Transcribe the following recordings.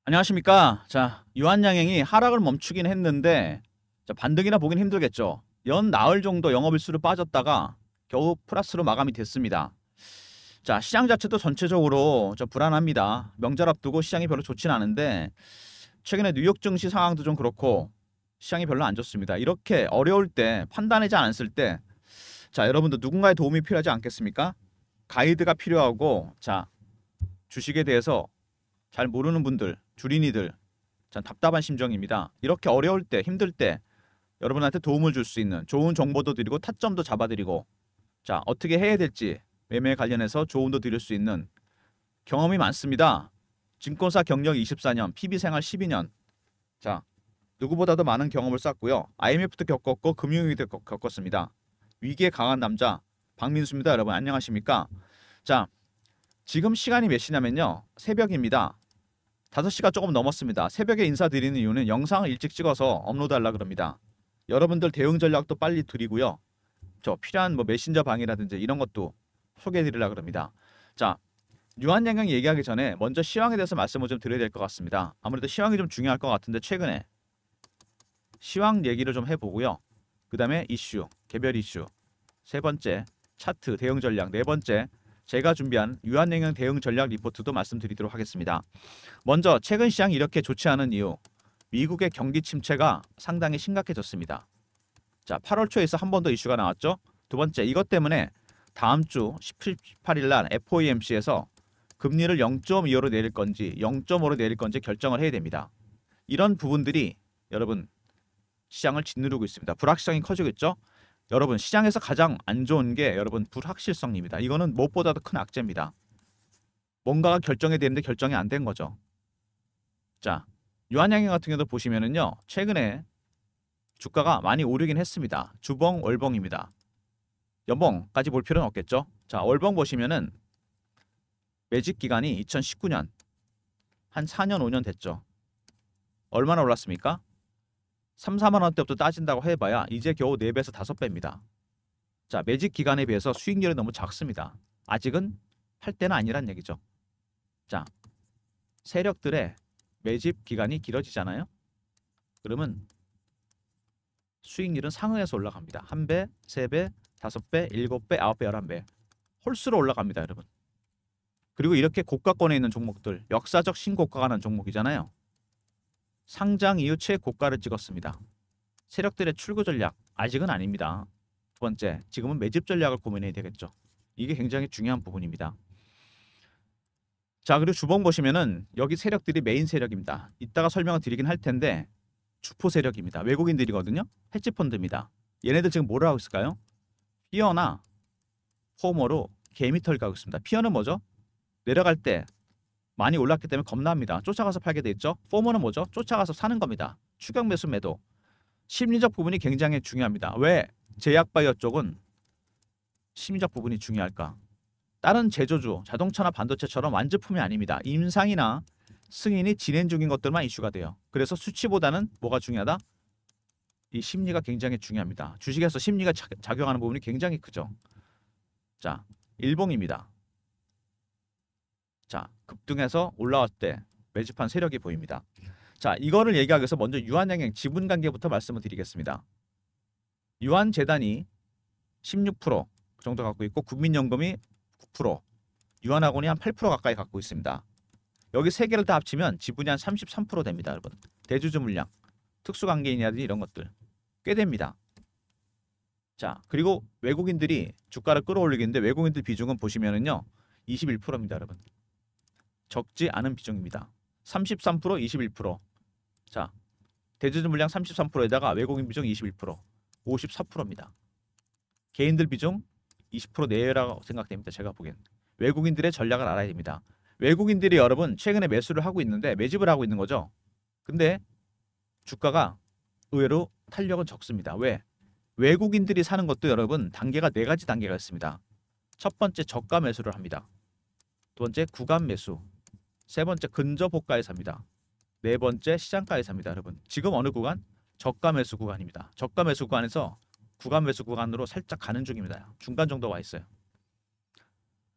안녕하십니까. 자, 유한양행이 하락을 멈추긴 했는데 자, 반등이나 보긴 힘들겠죠. 연 나흘 정도 영업일수로 빠졌다가 겨우 플러스로 마감이 됐습니다. 자, 시장 자체도 전체적으로 불안합니다. 명절 앞두고 시장이 별로 좋진 않은데 최근에 뉴욕 증시 상황도 좀 그렇고 시장이 별로 안 좋습니다. 이렇게 어려울 때 판단하지 않았을 때 자, 여러분도 누군가의 도움이 필요하지 않겠습니까? 가이드가 필요하고 자, 주식에 대해서 잘 모르는 분들, 주린이들 참 답답한 심정입니다. 이렇게 어려울 때, 힘들 때 여러분한테 도움을 줄 수 있는 좋은 정보도 드리고 타점도 잡아드리고 자, 어떻게 해야 될지 매매 관련해서 조언도 드릴 수 있는 경험이 많습니다. 증권사 경력 24년, PB 생활 12년. 자, 누구보다도 많은 경험을 쌓고요. IMF도 겪었고 금융위기도 겪었습니다. 위기에 강한 남자 박민수입니다. 여러분 안녕하십니까? 자, 지금 시간이 몇 시냐면요. 새벽입니다. 5시가 조금 넘었습니다. 새벽에 인사드리는 이유는 영상을 일찍 찍어서 업로드하려고 그럽니다. 여러분들 대응 전략도 빨리 드리고요. 저 필요한 메신저 방이라든지 이런 것도 소개해드리려고 그럽니다. 자, 유한양행 얘기하기 전에 먼저 시황에 대해서 말씀을 좀 드려야 될 것 같습니다. 아무래도 시황이 좀 중요할 것 같은데 최근에 시황 얘기를 좀 해보고요. 그 다음에 이슈, 개별 이슈, 세 번째 차트 대응 전략, 네 번째 제가 준비한 유한양행 대응 전략 리포트도 말씀드리도록 하겠습니다. 먼저 최근 시장이 이렇게 좋지 않은 이유, 미국의 경기 침체가 상당히 심각해졌습니다. 자, 8월 초에서 한 번 더 이슈가 나왔죠. 두 번째, 이것 때문에 다음 주 17, 18일 날 FOMC에서 금리를 0.25로 내릴 건지 0.5로 내릴 건지 결정을 해야 됩니다. 이런 부분들이 여러분 시장을 짓누르고 있습니다. 불확실성이 커지고 있죠. 여러분 시장에서 가장 안 좋은 게 여러분 불확실성입니다. 이거는 무엇보다도 큰 악재입니다. 뭔가가 결정이 되는데 결정이 안 된 거죠. 자, 유한양행 같은 경우도 보시면은요. 최근에 주가가 많이 오르긴 했습니다. 주봉, 월봉입니다. 연봉까지 볼 필요는 없겠죠. 자, 월봉 보시면은 매집 기간이 2019년 한 4년 5년 됐죠. 얼마나 올랐습니까? 3, 4만 원대부터 따진다고 해봐야 이제 겨우 4배에서 5배입니다. 자, 매집 기간에 비해서 수익률이 너무 작습니다. 아직은 할 때는 아니란 얘기죠. 자, 세력들의 매집 기간이 길어지잖아요. 그러면 수익률은 상응해서 올라갑니다. 1배, 3배, 5배, 7배, 9배, 11배. 홀수로 올라갑니다, 여러분. 그리고 이렇게 고가권에 있는 종목들, 역사적 신고가가 난 종목이잖아요. 상장 이후 최고가를 찍었습니다. 세력들의 출구 전략 아직은 아닙니다. 두 번째, 지금은 매집 전략을 고민해야 되겠죠. 이게 굉장히 중요한 부분입니다. 자, 그리고 주봉 보시면은 여기 세력들이 메인 세력입니다. 이따가 설명을 드리긴 할 텐데 주포 세력입니다. 외국인들이거든요. 헤지펀드입니다. 얘네들 지금 뭐를 하고 있을까요? 피어나 포머로 개미털 가고 있습니다. 피어는 뭐죠? 내려갈 때 많이 올랐기 때문에 겁납니다. 쫓아가서 팔게 돼 있죠. 포머는 뭐죠? 쫓아가서 사는 겁니다. 추격 매수 매도. 심리적 부분이 굉장히 중요합니다. 왜 제약바이오 쪽은 심리적 부분이 중요할까? 다른 제조주, 자동차나 반도체처럼 완제품이 아닙니다. 임상이나 승인이 진행 중인 것들만 이슈가 돼요. 그래서 수치보다는 뭐가 중요하다? 이 심리가 굉장히 중요합니다. 주식에서 심리가 작용하는 부분이 굉장히 크죠. 자, 일봉입니다. 자, 급등해서 올라왔을 때 매집한 세력이 보입니다. 자, 이거를 얘기하기 위해서 먼저 유한양행 지분관계부터 말씀을 드리겠습니다. 유한재단이 16% 정도 갖고 있고 국민연금이 9%, 유한학원이 한 8% 가까이 갖고 있습니다. 여기 세 개를 다 합치면 지분이 한 33% 됩니다, 여러분. 대주주 물량, 특수관계인이라든지 이런 것들 꽤 됩니다. 자, 그리고 외국인들이 주가를 끌어올리겠는데 외국인들 비중은 보시면은요 21%입니다, 여러분. 적지 않은 비중입니다. 33%, 21%. 자, 대주주 물량 33%에다가 외국인 비중 21%, 54%입니다. 개인들 비중 20% 내외라고 생각됩니다. 제가 보기엔. 외국인들의 전략을 알아야 됩니다. 외국인들이 여러분 최근에 매수를 하고 있는데 매집을 하고 있는 거죠. 근데 주가가 의외로 탄력은 적습니다. 왜? 외국인들이 사는 것도 여러분 단계가 4가지 단계가 있습니다. 첫 번째 저가 매수를 합니다. 두 번째 구간 매수. 세 번째 근접 호가에 삽니다. 네 번째 시장가에 삽니다. 여러분 지금 어느 구간? 저가 매수 구간입니다. 저가 매수 구간에서 구간 매수 구간으로 살짝 가는 중입니다. 중간 정도 와 있어요.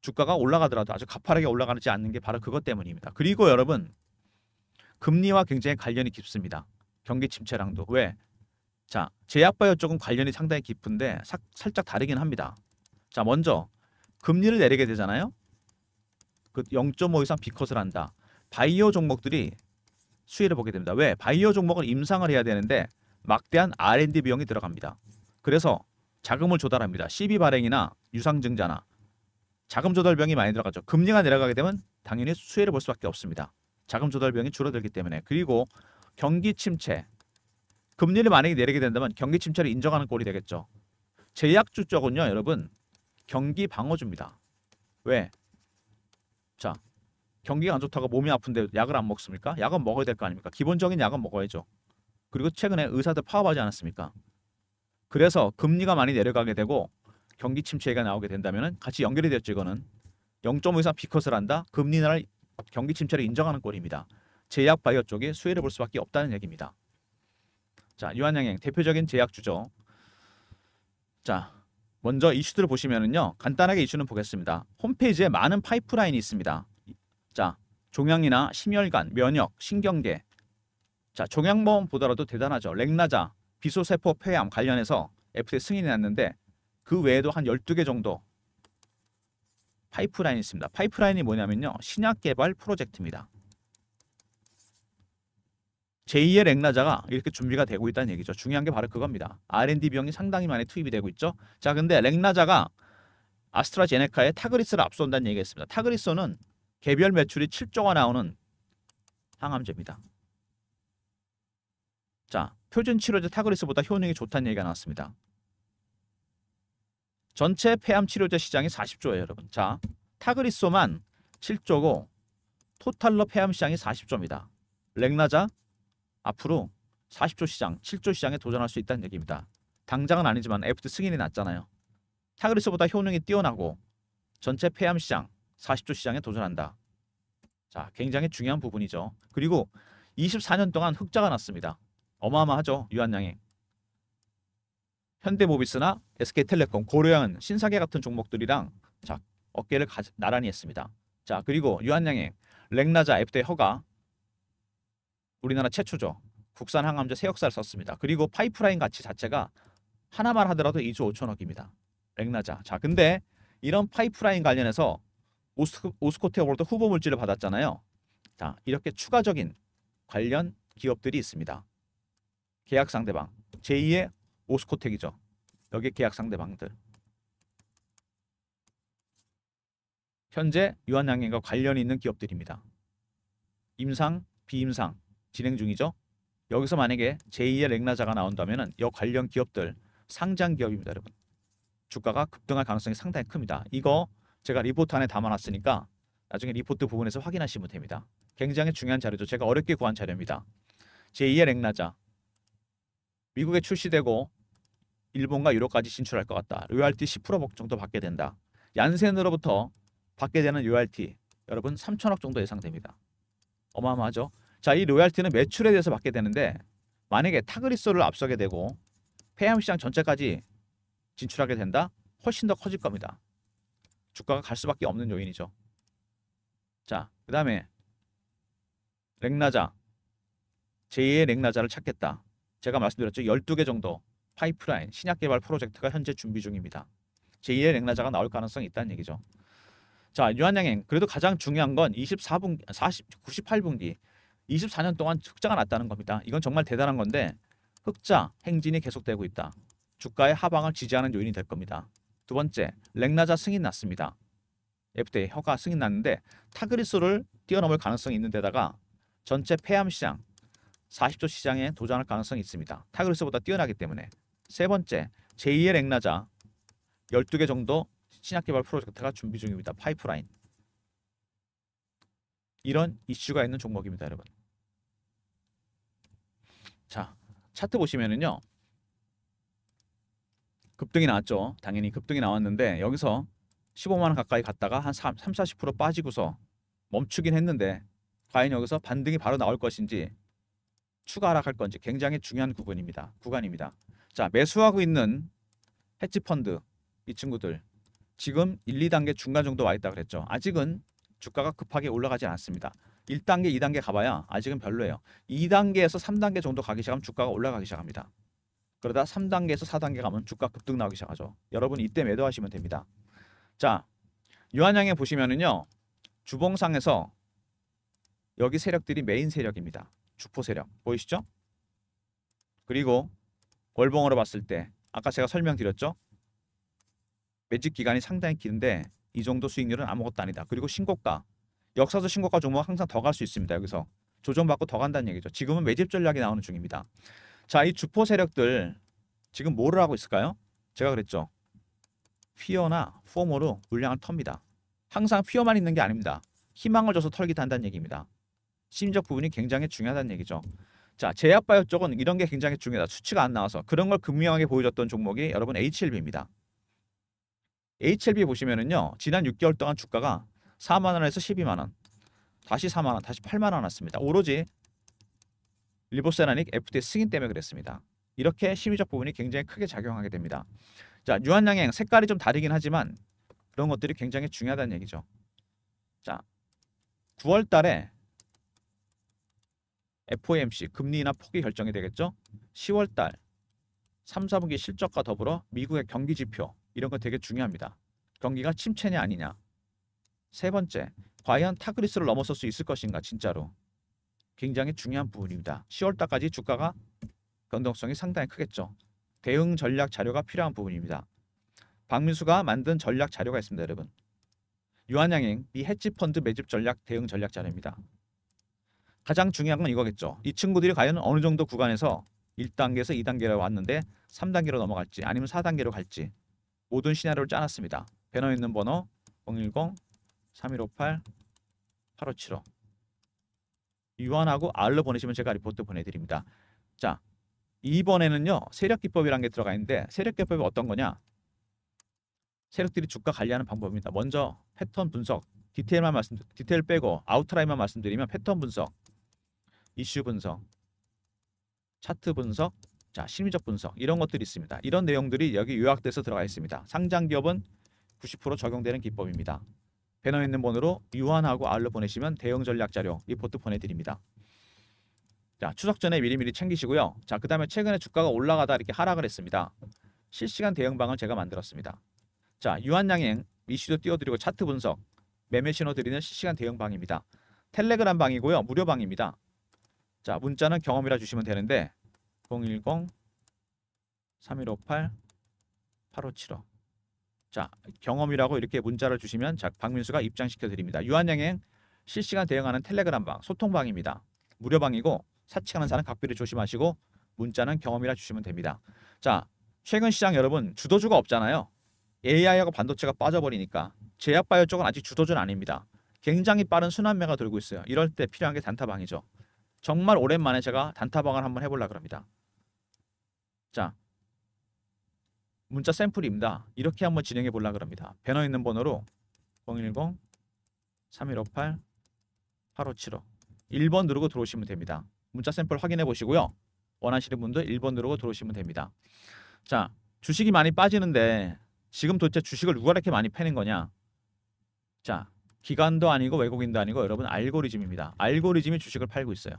주가가 올라가더라도 아주 가파르게 올라가지 않는 게 바로 그것 때문입니다. 그리고 여러분 금리와 굉장히 관련이 깊습니다. 경기 침체랑도. 왜? 자, 제약바이오 쪽은 관련이 상당히 깊은데 살짝 다르긴 합니다. 자, 먼저 금리를 내리게 되잖아요. 그 0.5 이상 B컷을 한다. 바이오 종목들이 수혜를 보게 됩니다. 왜? 바이오 종목은 임상을 해야 되는데 막대한 R&D 비용이 들어갑니다. 그래서 자금을 조달합니다. CB 발행이나 유상증자나 자금 조달 비용이 많이 들어가죠. 금리가 내려가게 되면 당연히 수혜를 볼 수밖에 없습니다. 자금 조달 비용이 줄어들기 때문에. 그리고 경기 침체. 금리를 만약에 내리게 된다면 경기 침체를 인정하는 꼴이 되겠죠. 제약주 쪽은요, 여러분, 경기 방어주입니다. 왜? 자, 경기가 안 좋다고 몸이 아픈데 약을 안 먹습니까? 약은 먹어야 될 거 아닙니까? 기본적인 약은 먹어야죠. 그리고 최근에 의사들 파업하지 않았습니까? 그래서 금리가 많이 내려가게 되고 경기 침체가 나오게 된다면 같이 연결이 됐죠. 이거는 0.5 이상 B컷을 한다. 금리 인하를 경기 침체를 인정하는 꼴입니다. 제약 바이오 쪽에 수혜를 볼 수밖에 없다는 얘기입니다. 자, 유한양행 대표적인 제약주죠. 자, 먼저 이슈들을 보시면은요. 간단하게 이슈는 보겠습니다. 홈페이지에 많은 파이프라인이 있습니다. 자, 종양이나 심혈관, 면역, 신경계. 자, 종양보험 보더라도 대단하죠. 렉나자, 비소세포 폐암 관련해서 FDA 승인이 났는데 그 외에도 한 12개 정도 파이프라인이 있습니다. 파이프라인이 뭐냐면요. 신약 개발 프로젝트입니다. 제2의 렉나자가 이렇게 준비가 되고 있다는 얘기죠. 중요한 게 바로 그겁니다. R&D 비용이 상당히 많이 투입이 되고 있죠. 자, 근데 렉나자가 아스트라제네카의 타그리스를 앞선다는 얘기가 있습니다. 타그리소는 개별 매출이 7조가 나오는 항암제입니다. 자, 표준 치료제 타그리스보다 효능이 좋다는 얘기가 나왔습니다. 전체 폐암 치료제 시장이 40조예요, 여러분. 자, 타그리소만 7조고 토탈로 폐암 시장이 40조입니다. 렉나자 앞으로 40조 시장, 7조 시장에 도전할 수 있다는 얘기입니다. 당장은 아니지만 FDA 승인이 났잖아요. 타그리소보다 효능이 뛰어나고 전체 폐암 시장, 40조 시장에 도전한다. 자, 굉장히 중요한 부분이죠. 그리고 24년 동안 흑자가 났습니다. 어마어마하죠, 유한양행. 현대모비스나 SK텔레콤, 고려양, 신사계 같은 종목들이랑 자, 어깨를 나란히 했습니다. 자, 그리고 유한양행, 렉나자 FDA 허가 우리나라 최초죠. 국산 항암제 세역사를 썼습니다. 그리고 파이프라인 가치 자체가 하나만 하더라도 2조 5천억입니다. 렉나자. 자, 근데 이런 파이프라인 관련해서 오스코트 어워드 후보 물질을 받았잖아요. 자, 이렇게 추가적인 관련 기업들이 있습니다. 계약 상대방. 제2의 오스코텍이죠. 여기 계약 상대방들. 현재 유한양행과 관련이 있는 기업들입니다. 임상, 비임상 진행 중이죠. 여기서 만약에 제2의 렉나자가 나온다면 이 관련 기업들 상장 기업입니다, 여러분. 주가가 급등할 가능성이 상당히 큽니다. 이거 제가 리포트 안에 담아놨으니까 나중에 리포트 부분에서 확인하시면 됩니다. 굉장히 중요한 자료죠. 제가 어렵게 구한 자료입니다. 제2의 렉나자 미국에 출시되고 일본과 유럽까지 진출할 것 같다. 로열티 10% 정도 받게 된다. 얀센으로부터 받게 되는 로열티 여러분 3천억 정도 예상됩니다. 어마어마하죠. 자, 이 로열티는 매출에 대해서 받게 되는데 만약에 타그리소를 앞서게 되고 폐암 시장 전체까지 진출하게 된다? 훨씬 더 커질 겁니다. 주가가 갈 수밖에 없는 요인이죠. 자, 그 다음에 렉나자 제2의 렉나자를 찾겠다. 제가 말씀드렸죠. 12개 정도 파이프라인 신약 개발 프로젝트가 현재 준비 중입니다. 제2의 렉나자가 나올 가능성이 있다는 얘기죠. 자, 유한양행 그래도 가장 중요한 건 94분기, 98분기 24년 동안 흑자가 났다는 겁니다. 이건 정말 대단한 건데 흑자 행진이 계속되고 있다. 주가의 하방을 지지하는 요인이 될 겁니다. 두 번째, 렉나자 승인 났습니다. FDA 허가 승인 났는데 타그리소를 뛰어넘을 가능성이 있는 데다가 전체 폐암 시장 40조 시장에 도전할 가능성이 있습니다. 타그리소보다 뛰어나기 때문에. 세 번째, 제2의 렉나자 12개 정도 신약개발 프로젝트가 준비 중입니다. 파이프라인. 이런 이슈가 있는 종목입니다, 여러분. 자, 차트 보시면은요. 급등이 나왔죠. 당연히 급등이 나왔는데 여기서 15만 원 가까이 갔다가 한 30-40% 빠지고서 멈추긴 했는데 과연 여기서 반등이 바로 나올 것인지 추가 하락할 건지 굉장히 중요한 구간입니다. 자, 매수하고 있는 헤지펀드 이 친구들 지금 1, 2단계 중간 정도 와 있다 그랬죠. 아직은 주가가 급하게 올라가지 않습니다. 1단계, 2단계 가봐야 아직은 별로예요. 2단계에서 3단계 정도 가기 시작하면 주가가 올라가기 시작합니다. 그러다 3단계에서 4단계 가면 주가 급등 나오기 시작하죠. 여러분 이때 매도하시면 됩니다. 자, 유한양행 보시면은요. 주봉상에서 여기 세력들이 메인 세력입니다. 주포 세력 보이시죠? 그리고 월봉으로 봤을 때 아까 제가 설명드렸죠? 매집 기간이 상당히 긴데 이 정도 수익률은 아무것도 아니다. 그리고 신고가, 역사적 신고가 종목 항상 더 갈 수 있습니다. 여기서 조정받고 더 간다는 얘기죠. 지금은 매집 전략이 나오는 중입니다. 자, 이 주포 세력들 지금 뭐를 하고 있을까요? 제가 그랬죠. 피어나 포모로 물량을 텁니다. 항상 피어만 있는 게 아닙니다. 희망을 줘서 털기도 한다는 얘기입니다. 심리적 부분이 굉장히 중요하다는 얘기죠. 자, 제약바이오 쪽은 이런 게 굉장히 중요하다. 수치가 안 나와서 그런 걸 극명하게 보여줬던 종목이 여러분 HLB입니다. HLB 보시면은요. 지난 6개월 동안 주가가 4만 원에서 12만 원, 다시 4만 원, 다시 8만 원 왔습니다. 오로지 리보세라닉 FTA 승인 때문에 그랬습니다. 이렇게 심리적 부분이 굉장히 크게 작용하게 됩니다. 자, 유한양행 색깔이 좀 다르긴 하지만 그런 것들이 굉장히 중요하다는 얘기죠. 자, 9월 달에 FOMC 금리 인하 폭이 결정이 되겠죠. 10월 달 3, 4분기 실적과 더불어 미국의 경기 지표 이런 거 되게 중요합니다. 경기가 침체냐 아니냐. 세 번째, 과연 타그리스를 넘어설 수 있을 것인가 진짜로. 굉장히 중요한 부분입니다. 10월 달까지 주가가 변동성이 상당히 크겠죠. 대응 전략 자료가 필요한 부분입니다. 박민수가 만든 전략 자료가 있습니다, 여러분. 유한양행 미 헤지펀드 매집 전략 대응 전략 자료입니다. 가장 중요한 건 이거겠죠. 이 친구들이 과연 어느 정도 구간에서 1단계에서 2단계로 왔는데 3단계로 넘어갈지 아니면 4단계로 갈지 모든 시나리오를 짜놨습니다. 배너 있는 번호 010-3158-8575 유한하고 R로 보내시면 제가 리포트 보내드립니다. 자, 이번에는요. 세력기법이라는 게 들어가 있는데 세력기법이 어떤 거냐. 세력들이 주가 관리하는 방법입니다. 먼저 패턴 분석, 디테일 빼고 아웃라인만 말씀드리면 패턴 분석, 이슈 분석, 차트 분석, 자 심리적 분석 이런 것들이 있습니다. 이런 내용들이 여기 요약돼서 들어가 있습니다. 상장 기업은 90% 적용되는 기법입니다. 배너 있는 번호로 유한하고 R로 보내시면 대응 전략 자료 리포트 보내드립니다. 자, 추석 전에 미리미리 챙기시고요. 자, 그 다음에 최근에 주가가 올라가다 이렇게 하락을 했습니다. 실시간 대응방을 제가 만들었습니다. 자, 유한양행 이슈도 띄워드리고 차트 분석, 매매 신호 드리는 실시간 대응방입니다. 텔레그램 방이고요. 무료 방입니다. 자, 문자는 경험이라 주시면 되는데 010-3158-8575 자, 경험이라고 이렇게 문자를 주시면 자, 박민수가 입장시켜 드립니다. 유한양행 실시간 대응하는 텔레그램 방, 소통방입니다. 무료 방이고 사칭하는 사람 각별히 조심하시고 문자는 경험이라 주시면 됩니다. 자, 최근 시장 여러분 주도주가 없잖아요. AI하고 반도체가 빠져버리니까 제약바이오 쪽은 아직 주도주는 아닙니다. 굉장히 빠른 순환매가 돌고 있어요. 이럴 때 필요한 게 단타방이죠. 정말 오랜만에 제가 단타방을 한번 해보려고 합니다. 자, 문자 샘플입니다. 이렇게 한번 진행해 보려고 합니다. 배너 있는 번호로 010-3158-8575 1번 누르고 들어오시면 됩니다. 문자 샘플 확인해 보시고요. 원하시는 분들 1번 누르고 들어오시면 됩니다. 자, 주식이 많이 빠지는데 지금 도대체 주식을 누가 이렇게 많이 패는 거냐? 자, 기관도 아니고 외국인도 아니고 여러분 알고리즘입니다. 알고리즘이 주식을 팔고 있어요.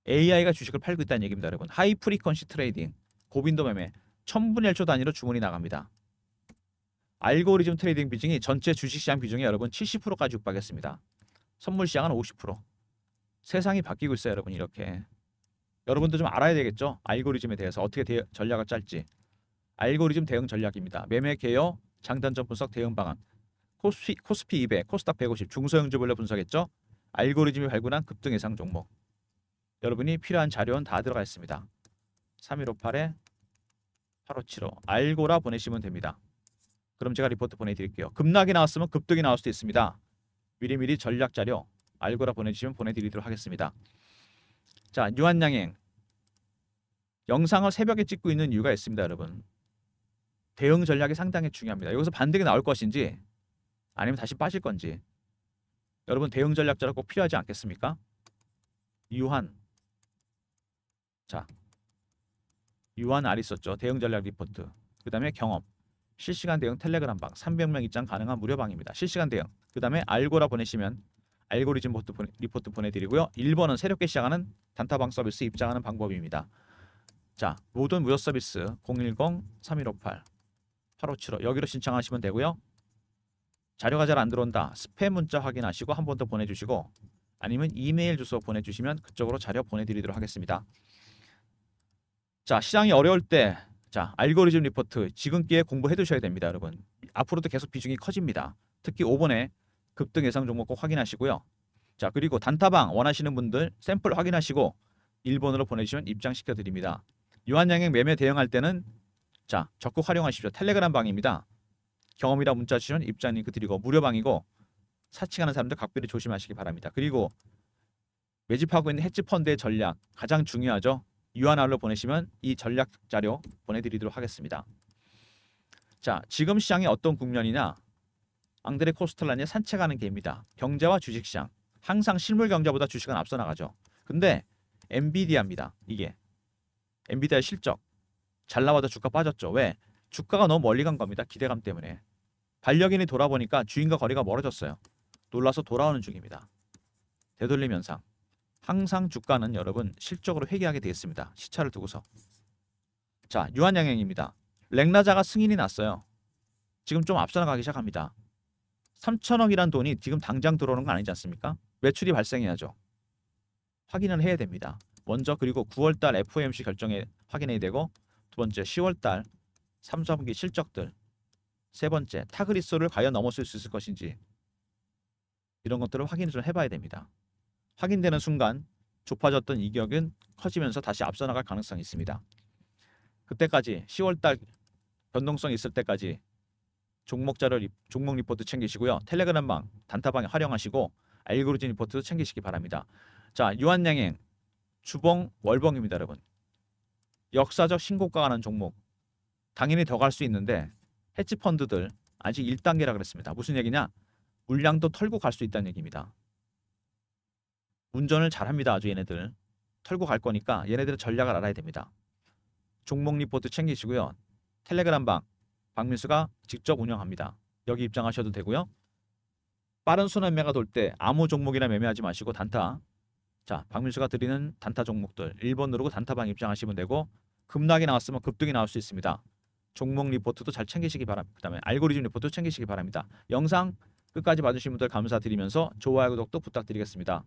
AI가 주식을 팔고 있다는 얘기입니다, 여러분. 하이 프리퀀시 트레이딩, 고빈도 매매, 1000분의 1초 단위로 주문이 나갑니다. 알고리즘 트레이딩 비중이 전체 주식시장 비중이 여러분 70%까지 육박했습니다. 선물 시장은 50%. 세상이 바뀌고 있어요, 여러분. 이렇게 여러분도 좀 알아야 되겠죠? 알고리즘에 대해서 어떻게 전략을 짤지. 알고리즘 대응 전략입니다. 매매 개요, 장단점 분석 대응 방안, 코스피 200, 코스닥 150 중소형주별로 분석했죠? 알고리즘이 발굴한 급등 예상 종목. 여러분이 필요한 자료는 다 들어가 있습니다. 3158-8575 알고라 보내시면 됩니다. 그럼 제가 리포트 보내드릴게요. 급락이 나왔으면 급등이 나올 수도 있습니다. 미리미리 전략 자료 알고라 보내주시면 보내드리도록 하겠습니다. 자, 유한양행 영상을 새벽에 찍고 있는 이유가 있습니다, 여러분. 대응 전략이 상당히 중요합니다. 여기서 반등이 나올 것인지 아니면 다시 빠질 건지 여러분 대응 전략 자료 꼭 필요하지 않겠습니까? 유한 자, 유한 R 있었죠. 대응 전략 리포트. 그 다음에 경험. 실시간 대응 텔레그램 방. 300명 입장 가능한 무료 방입니다. 실시간 대응. 그 다음에 알고라 보내시면 알고리즘 리포트 보내드리고요. 1번은 새롭게 시작하는 단타방 서비스 입장하는 방법입니다. 자, 모든 무료 서비스 010-3158-8575 여기로 신청하시면 되고요. 자료가 잘 안 들어온다. 스팸 문자 확인하시고 한 번 더 보내주시고 아니면 이메일 주소 보내주시면 그쪽으로 자료 보내드리도록 하겠습니다. 자, 시장이 어려울 때 자, 알고리즘 리포트 지금기에 공부해 두셔야 됩니다, 여러분. 앞으로도 계속 비중이 커집니다. 특히 5번에 급등 예상 종목 꼭 확인하시고요. 자, 그리고 단타방 원하시는 분들 샘플 확인하시고 1번으로 보내주시면 입장시켜 드립니다. 유한양행 매매 대응할 때는 자, 적극 활용하십시오. 텔레그램 방입니다. 경험이라 문자 주시면 입장 링크 드리고 무료방이고 사칭하는 사람들 각별히 조심하시기 바랍니다. 그리고 매집하고 있는 헤지 펀드의 전략 가장 중요하죠. 유한알로 보내시면 이 전략 자료 보내드리도록 하겠습니다. 자, 지금 시장이 어떤 국면이냐? 앙드레 코스텔란이 산책하는 개입니다. 경제와 주식시장 항상 실물 경제보다 주식은 앞서 나가죠. 근데 엔비디아입니다. 이게 엔비디아의 실적 잘 나와도 주가 빠졌죠. 왜? 주가가 너무 멀리 간 겁니다. 기대감 때문에. 반려견이 돌아보니까 주인과 거리가 멀어졌어요. 놀라서 돌아오는 중입니다. 되돌림 현상. 항상 주가는 여러분 실적으로 회귀하게 되겠습니다. 시차를 두고서. 자, 유한양행입니다. 렉나자가 승인이 났어요. 지금 좀 앞서 나가기 시작합니다. 3천억이란 돈이 지금 당장 들어오는 건 아니지 않습니까? 매출이 발생해야죠. 확인을 해야 됩니다. 먼저 그리고 9월달 FOMC 결정에 확인해야 되고 두 번째 10월달 3, 4분기 실적들 세 번째 타그리소를 과연 넘어설 수 있을 것인지 이런 것들을 확인을 좀 해봐야 됩니다. 확인되는 순간 좁아졌던 이격은 커지면서 다시 앞서 나갈 가능성이 있습니다. 그때까지 10월달 변동성이 있을 때까지 종목 자료 종목 리포트 챙기시고요. 텔레그램방 단타방에 활용하시고 알고리즘 리포트도 챙기시기 바랍니다. 자, 유한양행 주봉 월봉입니다, 여러분. 역사적 신고가가 난 종목 당연히 더 갈 수 있는데 헤지 펀드들 아직 1단계라 그랬습니다. 무슨 얘기냐? 물량도 털고 갈 수 있다는 얘기입니다. 운전을 잘합니다. 아주 얘네들. 털고 갈 거니까 얘네들의 전략을 알아야 됩니다. 종목 리포트 챙기시고요. 텔레그램방 박민수가 직접 운영합니다. 여기 입장하셔도 되고요. 빠른 순환매가 돌 때 아무 종목이나 매매하지 마시고 단타. 자, 박민수가 드리는 단타 종목들 1번 누르고 단타방 입장하시면 되고 급락이 나왔으면 급등이 나올 수 있습니다. 종목 리포트도 잘 챙기시기 바랍니다. 그 다음에 알고리즘 리포트 챙기시기 바랍니다. 영상 끝까지 봐주신 분들 감사드리면서 좋아요, 구독도 부탁드리겠습니다.